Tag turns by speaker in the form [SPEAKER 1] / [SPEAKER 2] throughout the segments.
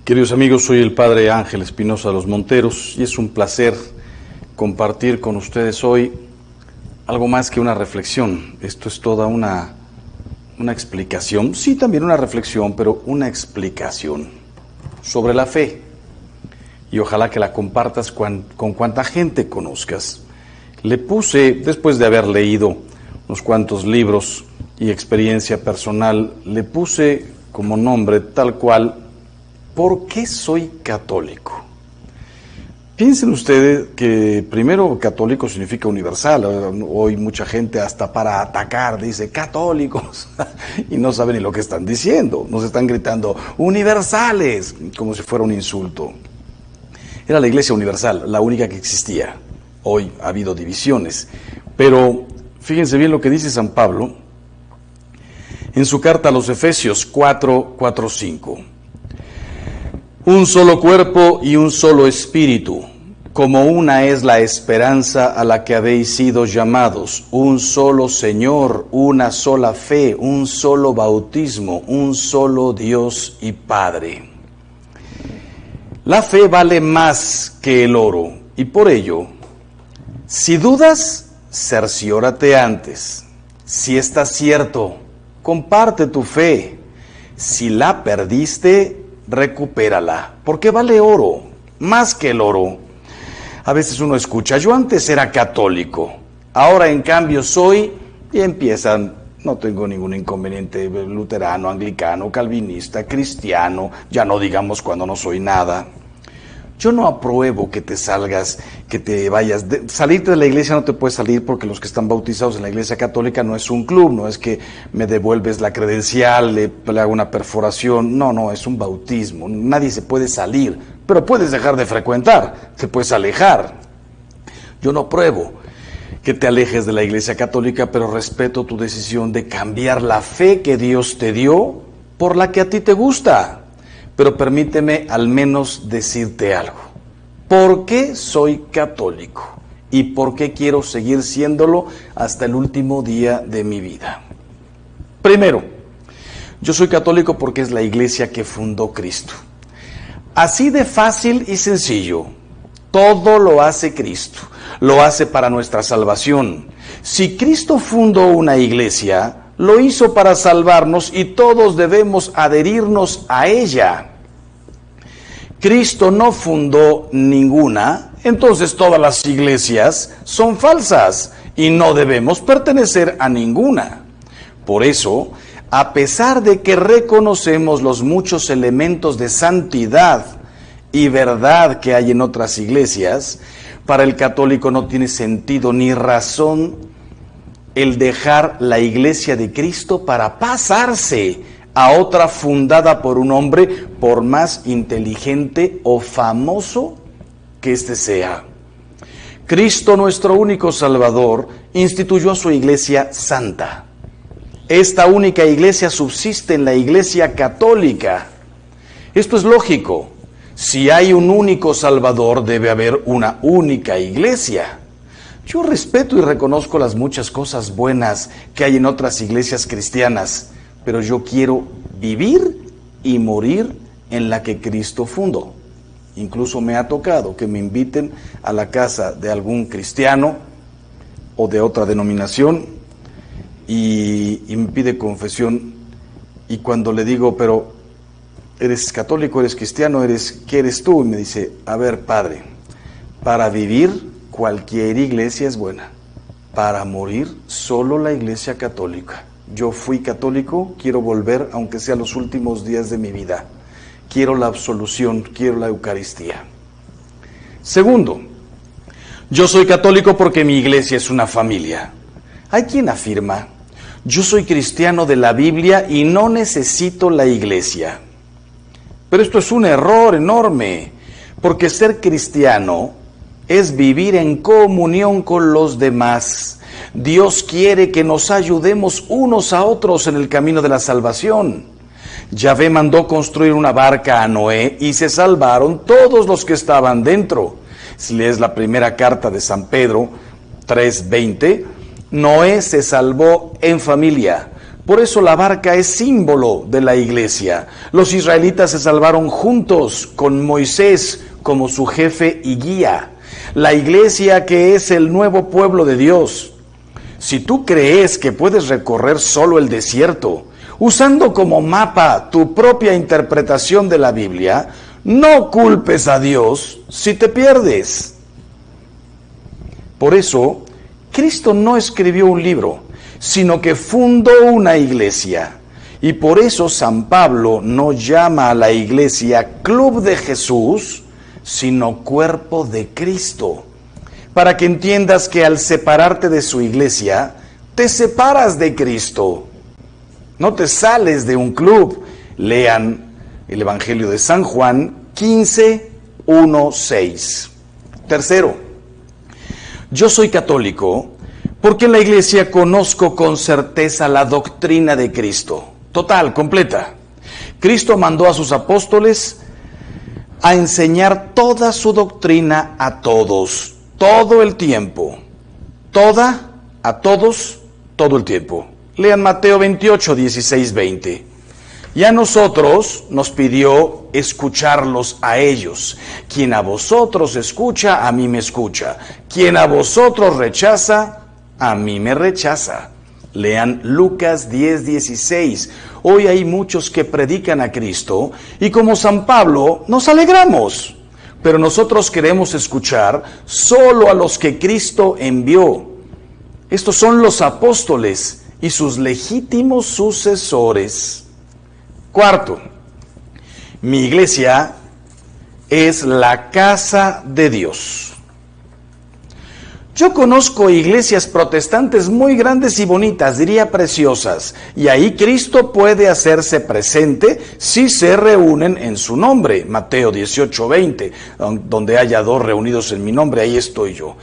[SPEAKER 1] Queridos amigos, soy el Padre Ángel Espinosa de los Monteros y es un placer compartir con ustedes hoy algo más que una reflexión. Esto es toda una explicación, sí, también una reflexión, pero una explicación sobre la fe. Y ojalá que la compartas con cuanta gente conozcas. Le puse, después de haber leído unos cuantos libros y experiencia personal, le puse como nombre tal cual: ¿por qué soy católico? Piensen ustedes que primero católico significa universal. Hoy mucha gente hasta para atacar dice católicos y no saben ni lo que están diciendo. Nos están gritando universales como si fuera un insulto. Era la Iglesia universal, la única que existía. Hoy ha habido divisiones, pero fíjense bien lo que dice San Pablo en su carta a los Efesios 4:5. Un solo cuerpo y un solo espíritu, como una es la esperanza a la que habéis sido llamados, un solo Señor, una sola fe, un solo bautismo, un solo Dios y Padre. La fe vale más que el oro, y por ello, si dudas, cerciórate antes. Si está cierto, comparte tu fe. Si la perdiste, recupérala, porque vale oro, más que el oro. A veces uno escucha, yo antes era católico, ahora en cambio soy, y empiezan, no tengo ningún inconveniente, luterano, anglicano, calvinista, cristiano, ya no digamos cuando no soy nada. Yo no apruebo que te salgas, que te vayas. Salirte de la iglesia no te puedes salir porque los que están bautizados en la iglesia católica no es un club, no es que me devuelves la credencial, le hago una perforación. No, es un bautismo. Nadie se puede salir, pero puedes dejar de frecuentar, te puedes alejar. Yo no apruebo que te alejes de la iglesia católica, pero respeto tu decisión de cambiar la fe que Dios te dio por la que a ti te gusta. Pero permíteme al menos decirte algo. ¿Por qué soy católico? ¿Y por qué quiero seguir siéndolo hasta el último día de mi vida? Primero, yo soy católico porque es la iglesia que fundó Cristo. Así de fácil y sencillo. Todo lo hace Cristo. Lo hace para nuestra salvación. Si Cristo fundó una iglesia, lo hizo para salvarnos y todos debemos adherirnos a ella. Cristo no fundó ninguna, entonces todas las iglesias son falsas y no debemos pertenecer a ninguna. Por eso, a pesar de que reconocemos los muchos elementos de santidad y verdad que hay en otras iglesias, para el católico no tiene sentido ni razón el dejar la iglesia de Cristo para pasarse a otra fundada por un hombre, por más inteligente o famoso que éste sea. Cristo, nuestro único Salvador, instituyó su iglesia santa. Esta única iglesia subsiste en la iglesia católica. Esto es lógico. Si hay un único Salvador, debe haber una única iglesia. Yo respeto y reconozco las muchas cosas buenas que hay en otras iglesias cristianas, pero yo quiero vivir y morir en la que Cristo fundó. Incluso me ha tocado que me inviten a la casa de algún cristiano o de otra denominación y me pide confesión, y cuando le digo, pero ¿eres católico, eres cristiano, qué eres tú? Y me dice, a ver, padre, para vivir cualquier iglesia es buena, para morir solo la iglesia católica. Yo fui católico, quiero volver aunque sea los últimos días de mi vida. Quiero la absolución, quiero la Eucaristía. Segundo, yo soy católico porque mi iglesia es una familia. Hay quien afirma, yo soy cristiano de la Biblia y no necesito la iglesia. Pero esto es un error enorme, porque ser cristiano es vivir en comunión con los demás. Dios quiere que nos ayudemos unos a otros en el camino de la salvación. Yahvé mandó construir una barca a Noé y se salvaron todos los que estaban dentro. Si lees la primera carta de San Pedro 3:20, Noé se salvó en familia. Por eso la barca es símbolo de la iglesia. Los israelitas se salvaron juntos con Moisés como su jefe y guía. La iglesia que es el nuevo pueblo de Dios. Si tú crees que puedes recorrer solo el desierto, usando como mapa tu propia interpretación de la Biblia, no culpes a Dios si te pierdes. Por eso, Cristo no escribió un libro, sino que fundó una iglesia. Y por eso San Pablo no llama a la iglesia Club de Jesús, sino Cuerpo de Cristo. Para que entiendas que al separarte de su iglesia, te separas de Cristo. No te sales de un club. Lean el Evangelio de San Juan 15, 1, 6. Tercero, yo soy católico porque en la iglesia conozco con certeza la doctrina de Cristo. Total, completa. Cristo mandó a sus apóstoles a enseñar toda su doctrina a todos, todo el tiempo. Toda, a todos, todo el tiempo. Lean Mateo 28, 16, 20. Y a nosotros nos pidió escucharlos a ellos. Quien a vosotros escucha, a mí me escucha. Quien a vosotros rechaza, a mí me rechaza. Lean Lucas 10, 16. Hoy hay muchos que predican a Cristo y como San Pablo nos alegramos. Pero nosotros queremos escuchar solo a los que Cristo envió. Estos son los apóstoles y sus legítimos sucesores. Cuarto, mi iglesia es la casa de Dios. Yo conozco iglesias protestantes muy grandes y bonitas, diría preciosas, y ahí Cristo puede hacerse presente si se reúnen en su nombre. Mateo 18, 20, donde haya dos reunidos en mi nombre, ahí estoy yo.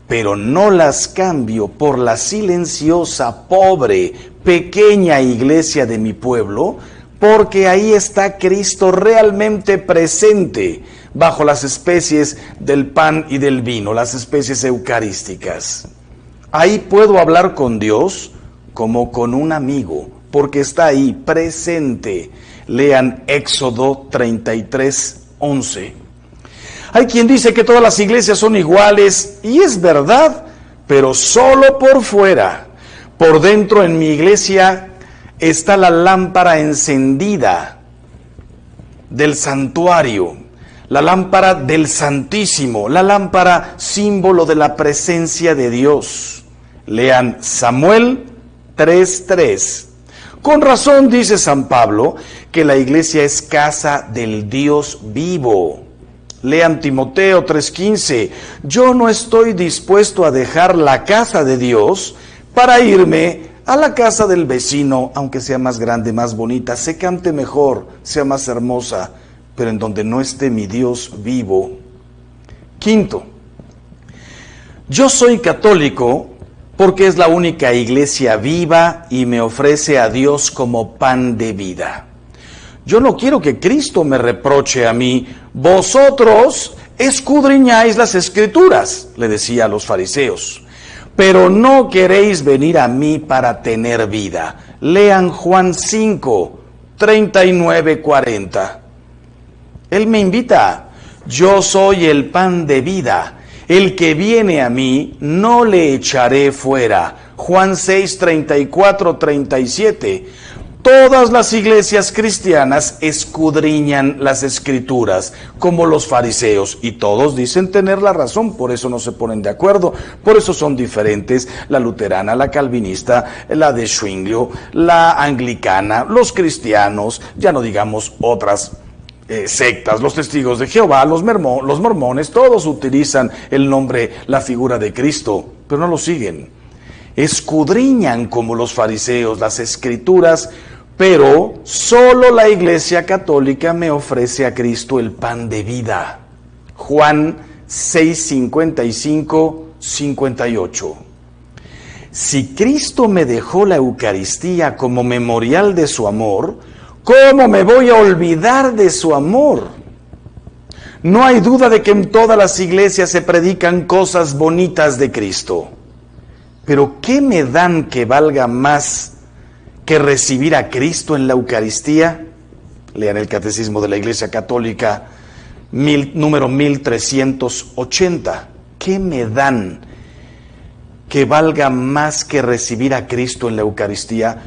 [SPEAKER 1] Pero no las cambio por la silenciosa, pobre, pequeña iglesia de mi pueblo, porque ahí está Cristo realmente presente, bajo las especies del pan y del vino, las especies eucarísticas. Ahí puedo hablar con Dios como con un amigo, porque está ahí presente. Lean Éxodo 33, 11. Hay quien dice que todas las iglesias son iguales, y es verdad, pero solo por fuera. Por dentro en mi iglesia está la lámpara encendida del santuario, la lámpara del Santísimo, la lámpara símbolo de la presencia de Dios. Lean Samuel 3:3. Con razón dice San Pablo que la iglesia es casa del Dios vivo. Lean Timoteo 3:15. Yo no estoy dispuesto a dejar la casa de Dios para irme a la casa del vecino, aunque sea más grande, más bonita, se cante mejor, sea más hermosa, pero en donde no esté mi Dios vivo. Quinto, yo soy católico porque es la única iglesia viva y me ofrece a Dios como pan de vida. Yo no quiero que Cristo me reproche a mí. Vosotros escudriñáis las Escrituras, le decía a los fariseos, pero no queréis venir a mí para tener vida. Lean Juan 5, 39, 40. Él me invita, yo soy el pan de vida, el que viene a mí no le echaré fuera. Juan 6, 34, 37. Todas las iglesias cristianas escudriñan las Escrituras, como los fariseos, y todos dicen tener la razón, por eso no se ponen de acuerdo, por eso son diferentes, la luterana, la calvinista, la de Zwinglio, la anglicana, los cristianos, ya no digamos otras sectas, los testigos de Jehová, los mormones, todos utilizan el nombre, la figura de Cristo, pero no lo siguen. Escudriñan como los fariseos las Escrituras, pero solo la Iglesia Católica me ofrece a Cristo el pan de vida. Juan 6, 55, 58. Si Cristo me dejó la Eucaristía como memorial de su amor, ¿cómo me voy a olvidar de su amor? No hay duda de que en todas las iglesias se predican cosas bonitas de Cristo. Pero ¿qué me dan que valga más que recibir a Cristo en la Eucaristía? Lean el Catecismo de la Iglesia Católica, número 1380. ¿Qué me dan que valga más que recibir a Cristo en la Eucaristía?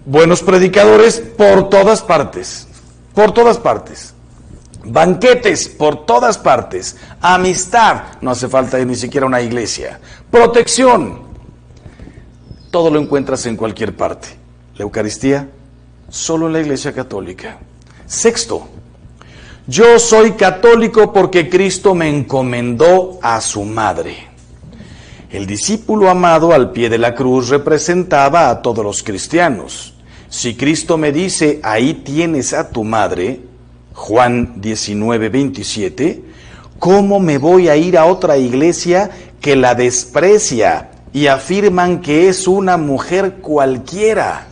[SPEAKER 1] Buenos predicadores por todas partes, por todas partes. Banquetes por todas partes. Amistad, no hace falta ni siquiera una iglesia. Protección, todo lo encuentras en cualquier parte. La Eucaristía, solo en la Iglesia Católica. Sexto, yo soy católico porque Cristo me encomendó a su madre. El discípulo amado al pie de la cruz representaba a todos los cristianos. Si Cristo me dice, ahí tienes a tu madre, Juan 19:27, ¿cómo me voy a ir a otra iglesia que la desprecia y afirman que es una mujer cualquiera?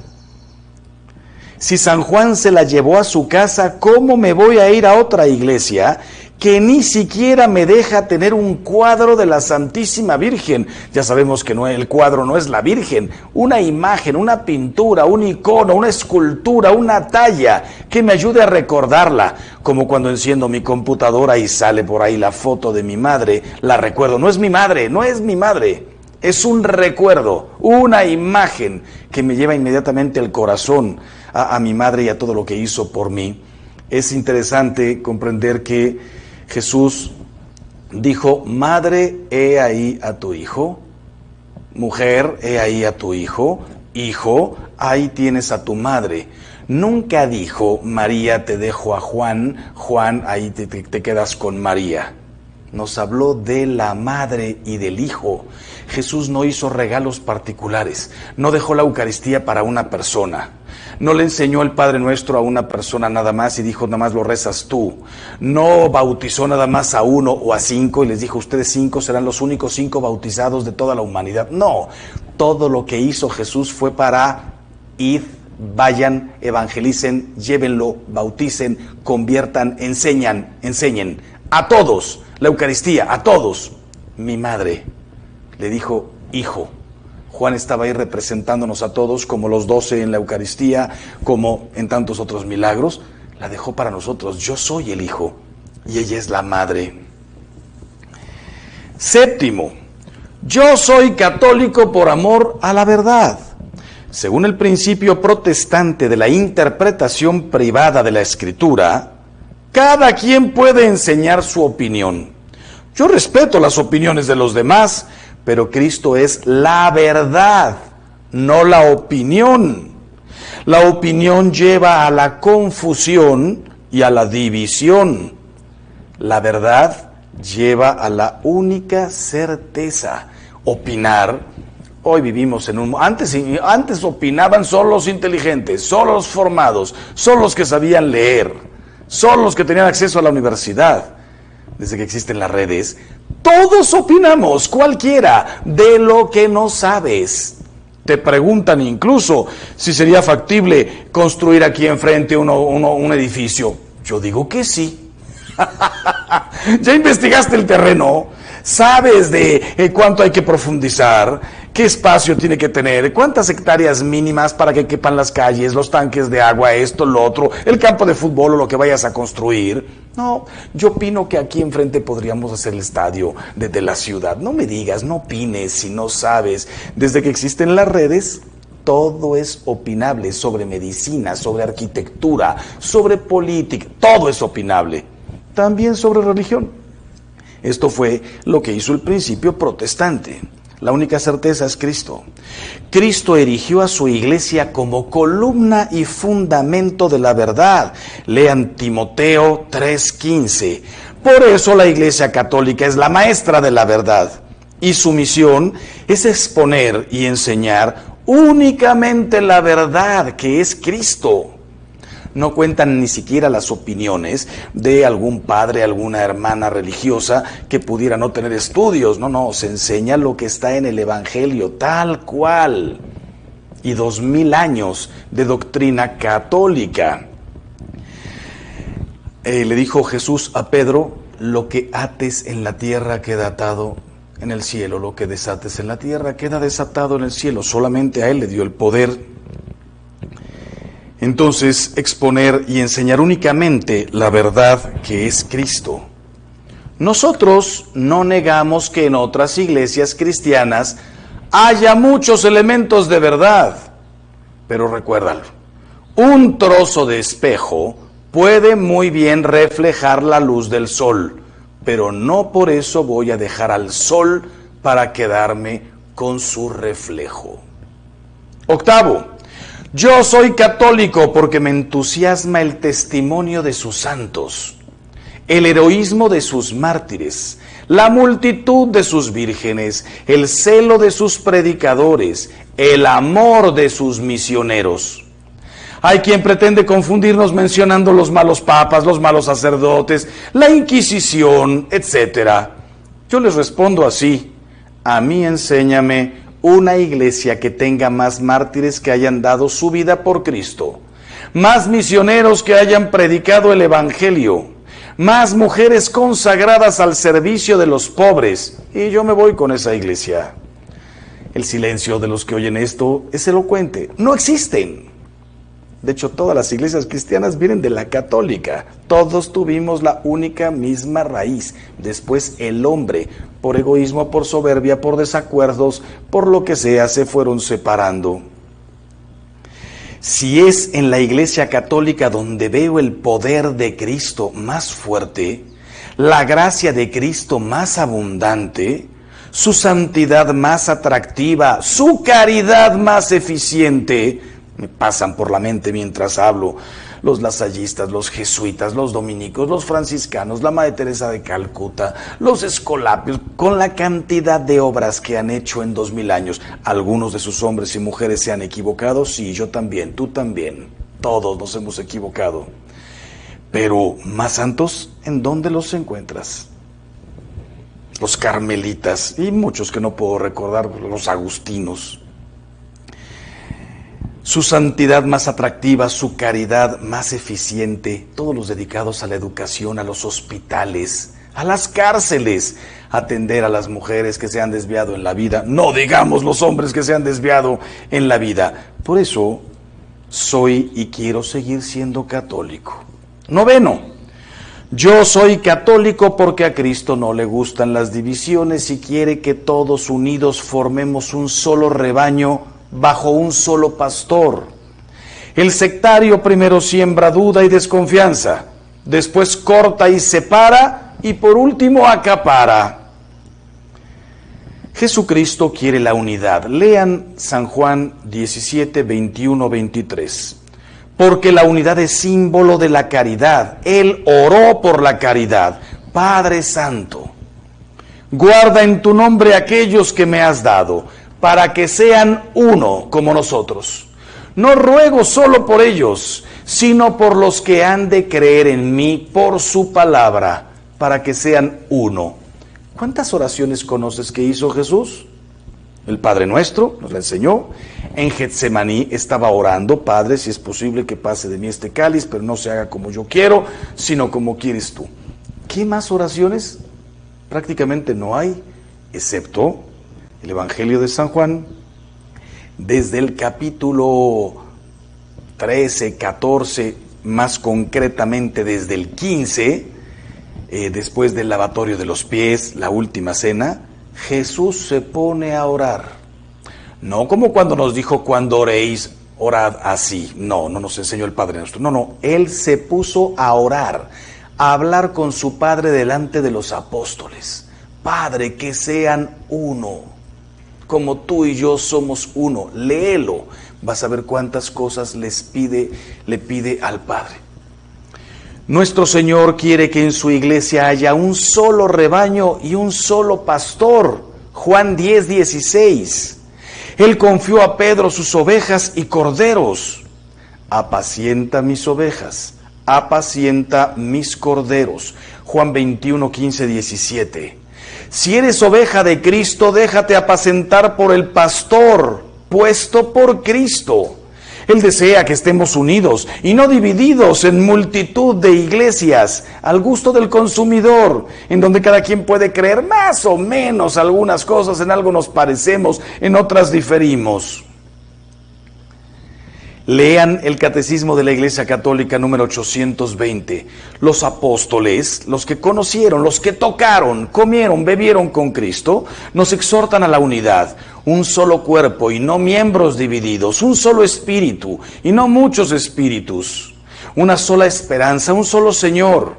[SPEAKER 1] Si San Juan se la llevó a su casa, ¿cómo me voy a ir a otra iglesia que ni siquiera me deja tener un cuadro de la Santísima Virgen? Ya sabemos que el cuadro no es la Virgen, una imagen, una pintura, un icono, una escultura, una talla que me ayude a recordarla, como cuando enciendo mi computadora y sale por ahí la foto de mi madre, la recuerdo. No es mi madre, no es mi madre, es un recuerdo, una imagen que me lleva inmediatamente al corazón a mi madre y a todo lo que hizo por mí. Es interesante comprender que Jesús dijo, madre, he ahí a tu hijo, mujer, he ahí a tu hijo, hijo, ahí tienes a tu madre. Nunca dijo, María, te dejo a Juan, Juan, ahí te quedas con María. Nos habló de la madre y del hijo. Jesús no hizo regalos particulares, no dejó la Eucaristía para una persona. No le enseñó el Padre Nuestro a una persona nada más y dijo, nada más lo rezas tú. No bautizó nada más a 1 o a 5 y les dijo, ustedes 5 serán los únicos 5 bautizados de toda la humanidad. No, todo lo que hizo Jesús fue para id, vayan, evangelicen, llévenlo, bauticen, conviertan, enseñen a todos, la Eucaristía, a todos. Mi madre le dijo, hijo. Juan estaba ahí representándonos a todos, como los 12 en la Eucaristía, como en tantos otros milagros. La dejó para nosotros. Yo soy el hijo y ella es la madre. Séptimo, yo soy católico por amor a la verdad. Según el principio protestante de la interpretación privada de la Escritura, cada quien puede enseñar su opinión. Yo respeto las opiniones de los demás, pero Cristo es la verdad, no la opinión. La opinión lleva a la confusión y a la división. La verdad lleva a la única certeza. Opinar, hoy vivimos en un... Antes opinaban solo los inteligentes, solo los formados, solo los que sabían leer, solo los que tenían acceso a la universidad. Desde que existen las redes, todos opinamos, cualquiera, de lo que no sabes. Te preguntan incluso si sería factible construir aquí enfrente un edificio. Yo digo que sí. ¿Ya investigaste el terreno? ¿Sabes de cuánto hay que profundizar? ¿Qué espacio tiene que tener? ¿Cuántas hectáreas mínimas para que quepan las calles, los tanques de agua, esto, lo otro, el campo de fútbol o lo que vayas a construir? No, yo opino que aquí enfrente podríamos hacer el estadio de la ciudad. No me digas, no opines si no sabes. Desde que existen las redes, todo es opinable, sobre medicina, sobre arquitectura, sobre política, todo es opinable. También sobre religión. Esto fue lo que hizo el principio protestante. La única certeza es Cristo. Cristo erigió a su iglesia como columna y fundamento de la verdad. Lean Timoteo 3:15. Por eso la Iglesia Católica es la maestra de la verdad. Y su misión es exponer y enseñar únicamente la verdad, que es Cristo. No cuentan ni siquiera las opiniones de algún padre, alguna hermana religiosa que pudiera no tener estudios. No, se enseña lo que está en el Evangelio, tal cual. Y 2000 años de doctrina católica. Le dijo Jesús a Pedro, lo que ates en la tierra queda atado en el cielo, lo que desates en la tierra queda desatado en el cielo. Solamente a él le dio el poder entonces exponer y enseñar únicamente la verdad que es Cristo. Nosotros no negamos que en otras iglesias cristianas haya muchos elementos de verdad, pero recuérdalo, un trozo de espejo puede muy bien reflejar la luz del sol, pero no por eso voy a dejar al sol para quedarme con su reflejo. Octavo, yo soy católico porque me entusiasma el testimonio de sus santos, el heroísmo de sus mártires, la multitud de sus vírgenes, el celo de sus predicadores, el amor de sus misioneros. Hay quien pretende confundirnos mencionando los malos papas, los malos sacerdotes, la Inquisición, etc. Yo les respondo así: a mí enséñame una iglesia que tenga más mártires que hayan dado su vida por Cristo, más misioneros que hayan predicado el Evangelio, más mujeres consagradas al servicio de los pobres, y yo me voy con esa iglesia. El silencio de los que oyen esto es elocuente. No existen. De hecho, todas las iglesias cristianas vienen de la católica. Todos tuvimos la única misma raíz. Después el hombre, por egoísmo, por soberbia, por desacuerdos, por lo que sea, se fueron separando. Si es en la iglesia católica donde veo el poder de Cristo más fuerte, la gracia de Cristo más abundante, su santidad más atractiva, su caridad más eficiente, me pasan por la mente mientras hablo los lasallistas, los jesuitas, los dominicos, los franciscanos, la Madre Teresa de Calcuta, los escolapios, con la cantidad de obras que han hecho en 2000 años. Algunos de sus hombres y mujeres se han equivocado, sí, yo también, tú también, todos nos hemos equivocado. Pero más santos, ¿en dónde los encuentras? Los carmelitas y muchos que no puedo recordar, los agustinos. Su santidad más atractiva, su caridad más eficiente, todos los dedicados a la educación, a los hospitales, a las cárceles, atender a las mujeres que se han desviado en la vida, no digamos los hombres que se han desviado en la vida. Por eso soy y quiero seguir siendo católico. Noveno, yo soy católico porque a Cristo no le gustan las divisiones y quiere que todos unidos formemos un solo rebaño bajo un solo pastor. El sectario primero siembra duda y desconfianza, después corta y separa y por último acapara. Jesucristo quiere la unidad. Lean San Juan 17, 21, 23. Porque la unidad es símbolo de la caridad. Él oró por la caridad. Padre Santo, guarda en tu nombre aquellos que me has dado, para que sean uno como nosotros. No ruego solo por ellos, sino por los que han de creer en mí por su palabra, para que sean uno. ¿Cuántas oraciones conoces que hizo Jesús? El Padre Nuestro nos la enseñó. En Getsemaní estaba orando: Padre, si es posible que pase de mí este cáliz, pero no se haga como yo quiero, sino como quieres tú. ¿Qué más oraciones? Prácticamente no hay, excepto el Evangelio de San Juan, desde el capítulo 13, 14, más concretamente desde el 15, después del lavatorio de los pies, la última cena, Jesús se pone a orar. No como cuando nos dijo: cuando oréis, orad así. No nos enseñó el Padre Nuestro. No, Él se puso a orar, a hablar con su Padre delante de los apóstoles. Padre, que sean uno, como tú y yo somos uno. Léelo, vas a ver cuántas cosas le pide al Padre. Nuestro Señor quiere que en su iglesia haya un solo rebaño y un solo pastor. Juan 10, 16. Él confió a Pedro sus ovejas y corderos. Apacienta mis ovejas, apacienta mis corderos. Juan 21, 15, 17. Si eres oveja de Cristo, déjate apacentar por el pastor puesto por Cristo. Él desea que estemos unidos y no divididos en multitud de iglesias al gusto del consumidor, en donde cada quien puede creer más o menos algunas cosas. En algo nos parecemos, en otras diferimos. Lean el Catecismo de la Iglesia Católica número 820. Los apóstoles, los que conocieron, los que tocaron, comieron, bebieron con Cristo, nos exhortan a la unidad. Un solo cuerpo y no miembros divididos, un solo espíritu y no muchos espíritus, una sola esperanza, un solo Señor,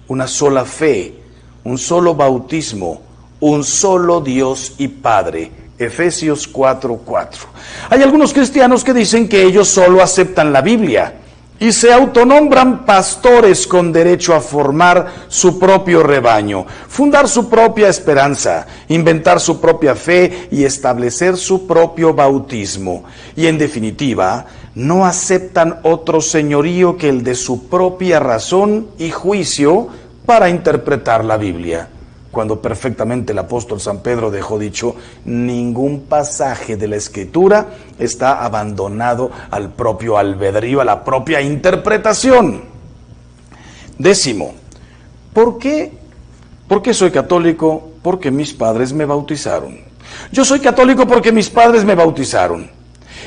[SPEAKER 1] una sola fe, un solo bautismo, un solo Dios y Padre. Efesios 4:4. Hay algunos cristianos que dicen que ellos solo aceptan la Biblia y se autonombran pastores con derecho a formar su propio rebaño, fundar su propia esperanza, inventar su propia fe y establecer su propio bautismo. Y en definitiva, no aceptan otro señorío que el de su propia razón y juicio para interpretar la Biblia. Cuando perfectamente el apóstol San Pedro dejó dicho, ningún pasaje de la Escritura está abandonado al propio albedrío, a la propia interpretación. 10. ¿Por qué? ¿Por qué soy católico? Porque mis padres me bautizaron. Yo soy católico porque mis padres me bautizaron.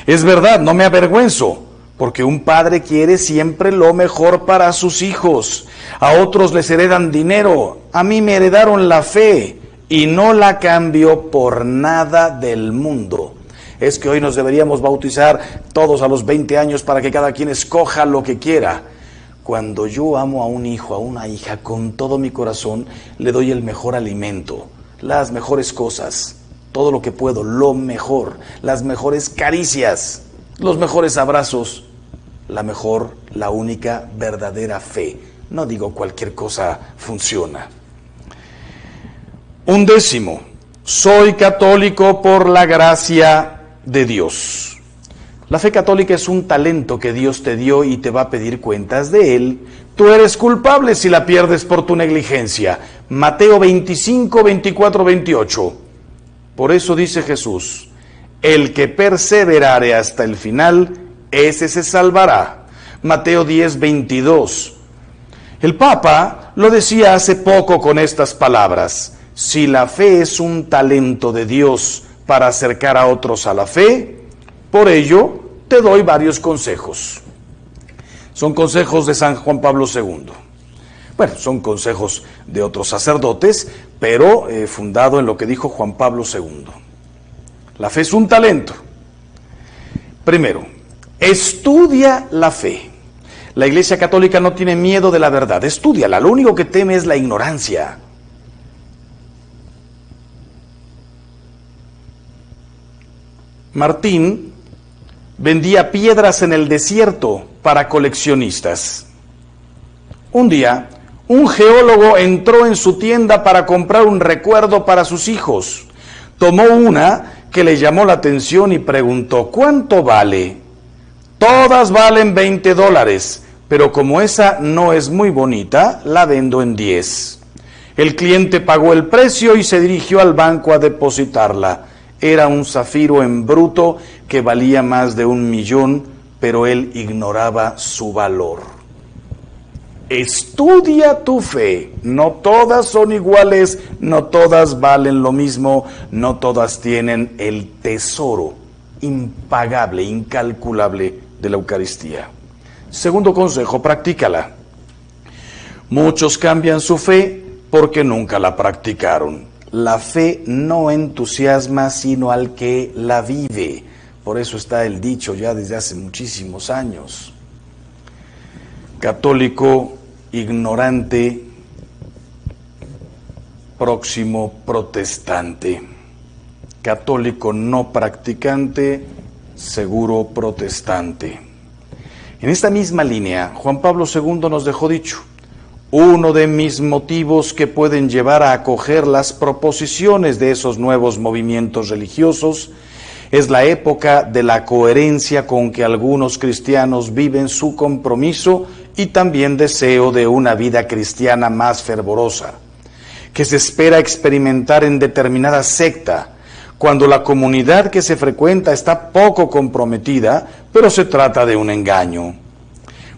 [SPEAKER 1] Es verdad, no me avergüenzo, porque un padre quiere siempre lo mejor para sus hijos. A otros les heredan dinero, a mí me heredaron la fe y no la cambio por nada del mundo. Es que hoy nos deberíamos bautizar todos a los 20 años para que cada quien escoja lo que quiera. Cuando yo amo a un hijo, a una hija, con todo mi corazón, le doy el mejor alimento, las mejores cosas, todo lo que puedo, lo mejor, las mejores caricias, los mejores abrazos, la mejor, la única, verdadera fe. No digo cualquier cosa funciona. 11. Soy católico por la gracia de Dios. La fe católica es un talento que Dios te dio y te va a pedir cuentas de él. Tú eres culpable si la pierdes por tu negligencia. Mateo 25, 24, 28. Por eso dice Jesús, el que perseverare hasta el final, ese se salvará. Mateo 10, 22. El Papa lo decía hace poco con estas palabras: si la fe es un talento de Dios para acercar a otros a la fe, por ello te doy varios consejos. Son consejos de San Juan Pablo II. Bueno, son consejos de otros sacerdotes, pero fundado en lo que dijo Juan Pablo II. La fe es un talento. Primero, estudia la fe. La Iglesia Católica no tiene miedo de la verdad, estúdiala, lo único que teme es la ignorancia. Martín vendía piedras en el desierto para coleccionistas. Un día, un geólogo entró en su tienda para comprar un recuerdo para sus hijos. Tomó una que le llamó la atención y preguntó, ¿cuánto vale? Todas valen $20, pero como esa no es muy bonita, la vendo en 10. El cliente pagó el precio y se dirigió al banco a depositarla. Era un zafiro en bruto que valía más de $1 millón, pero él ignoraba su valor. Estudia tu fe. No todas son iguales, no todas valen lo mismo, no todas tienen el tesoro impagable, incalculable de la Eucaristía. Segundo consejo, practícala. Muchos cambian su fe porque nunca la practicaron. La fe no entusiasma sino al que la vive. Por eso está el dicho ya desde hace muchísimos años. Católico ignorante, próximo protestante. Católico no practicante, seguro protestante. En esta misma línea, Juan Pablo II nos dejó dicho, uno de mis motivos que pueden llevar a acoger las proposiciones de esos nuevos movimientos religiosos es la época de la coherencia con que algunos cristianos viven su compromiso y también deseo de una vida cristiana más fervorosa, que se espera experimentar en determinada secta, cuando la comunidad que se frecuenta está poco comprometida, pero se trata de un engaño.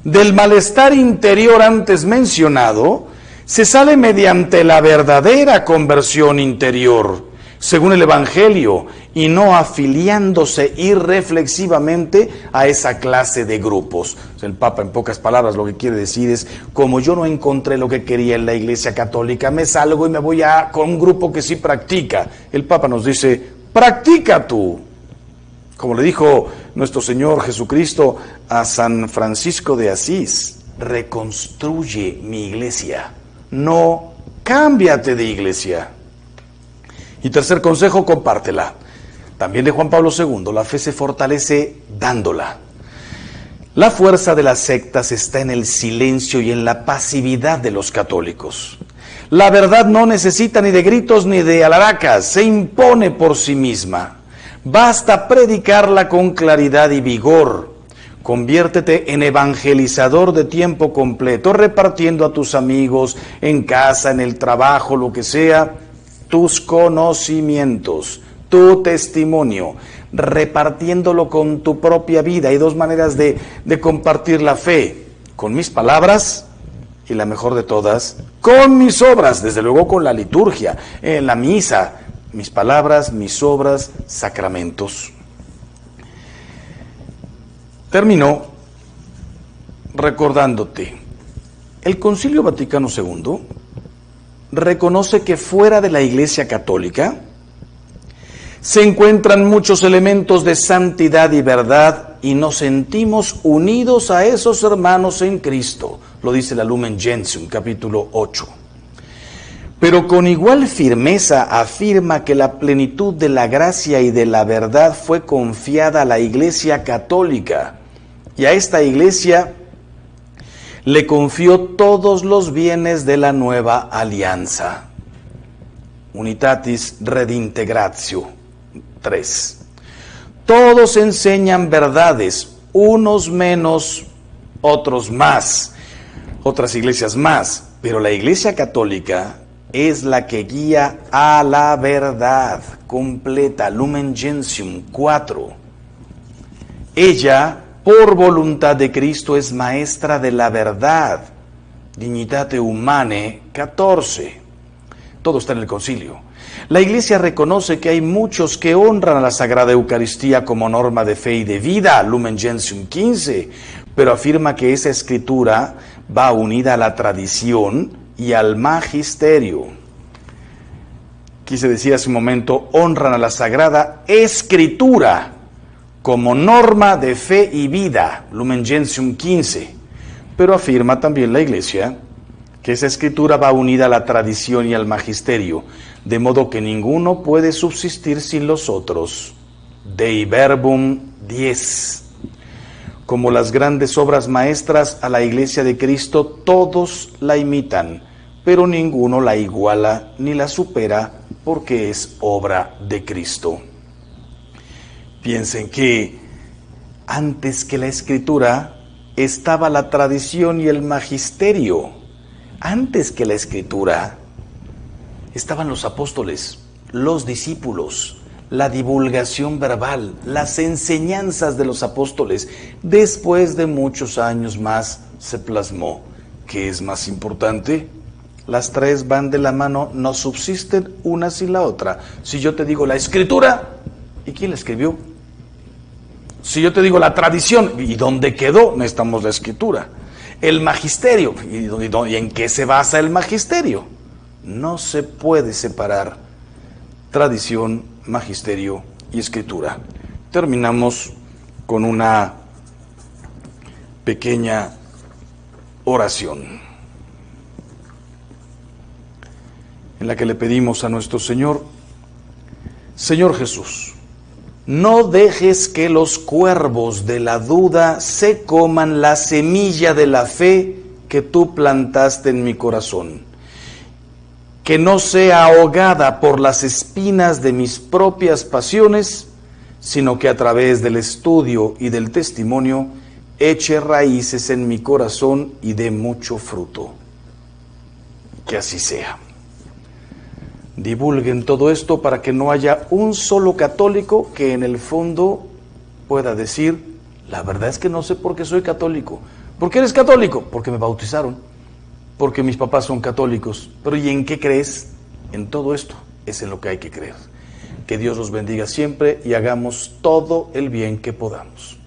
[SPEAKER 1] Del malestar interior antes mencionado, se sale mediante la verdadera conversión interior, según el Evangelio, y no afiliándose irreflexivamente a esa clase de grupos. El Papa, en pocas palabras, lo que quiere decir es, como yo no encontré lo que quería en la Iglesia Católica, me salgo y me voy con un grupo que sí practica. El Papa nos dice, practica tú. Como le dijo nuestro Señor Jesucristo a San Francisco de Asís, reconstruye mi iglesia, no cámbiate de iglesia. Y tercer consejo, compártela. También de Juan Pablo II, la fe se fortalece dándola. La fuerza de las sectas está en el silencio y en la pasividad de los católicos. La verdad no necesita ni de gritos ni de alharacas, se impone por sí misma. Basta predicarla con claridad y vigor. Conviértete en evangelizador de tiempo completo, repartiendo a tus amigos, en casa, en el trabajo, lo que sea, tus conocimientos, tu testimonio, repartiéndolo con tu propia vida. Hay dos maneras de compartir la fe: con mis palabras y, la mejor de todas, con mis obras, desde luego con la liturgia, en la misa, mis palabras, mis obras, sacramentos. Termino recordándote, el Concilio Vaticano II reconoce que fuera de la Iglesia Católica se encuentran muchos elementos de santidad y verdad y nos sentimos unidos a esos hermanos en Cristo, lo dice la Lumen Gentium, capítulo 8. Pero con igual firmeza afirma que la plenitud de la gracia y de la verdad fue confiada a la Iglesia Católica, y a esta Iglesia le confió todos los bienes de la nueva alianza. Unitatis Redintegratio 3. Todos enseñan verdades, unos menos, otros más, otras iglesias más, pero la Iglesia Católica es la que guía a la verdad completa, Lumen Gentium 4. Ella, por voluntad de Cristo, es maestra de la verdad, Dignitate Humanae 14. Todo está en el concilio. La Iglesia reconoce que hay muchos que honran a la Sagrada Eucaristía como norma de fe y de vida, Lumen Gentium 15, pero afirma que esa escritura va unida a la tradición y al magisterio. Quise decir hace un momento, honran a la Sagrada Escritura como norma de fe y vida, Lumen Gentium 15, pero afirma también la Iglesia que esa escritura va unida a la tradición y al magisterio, de modo que ninguno puede subsistir sin los otros. Dei Verbum 10. Como las grandes obras maestras a la Iglesia de Cristo, todos la imitan, pero ninguno la iguala ni la supera porque es obra de Cristo. Piensen que antes que la Escritura estaba la tradición y el magisterio. Antes que la Escritura estaban los apóstoles, los discípulos, la divulgación verbal, las enseñanzas de los apóstoles. Después de muchos años más se plasmó. ¿Qué es más importante? Las tres van de la mano, no subsisten una sin la otra. Si yo te digo la Escritura, ¿y quién la escribió? Si yo te digo la tradición, ¿y dónde quedó? Necesitamos la Escritura. El magisterio, ¿y en qué se basa el magisterio? No se puede separar tradición, magisterio y Escritura. Terminamos con una pequeña oración en la que le pedimos a nuestro Señor: Señor Jesús, no dejes que los cuervos de la duda se coman la semilla de la fe que tú plantaste en mi corazón. Que no sea ahogada por las espinas de mis propias pasiones, sino que a través del estudio y del testimonio eche raíces en mi corazón y dé mucho fruto. Que así sea. Divulguen todo esto para que no haya un solo católico que en el fondo pueda decir: la verdad es que no sé por qué soy católico. ¿Por qué eres católico? Porque me bautizaron, porque mis papás son católicos. Pero ¿y en qué crees? En todo esto es en lo que hay que creer. Que Dios los bendiga siempre y hagamos todo el bien que podamos.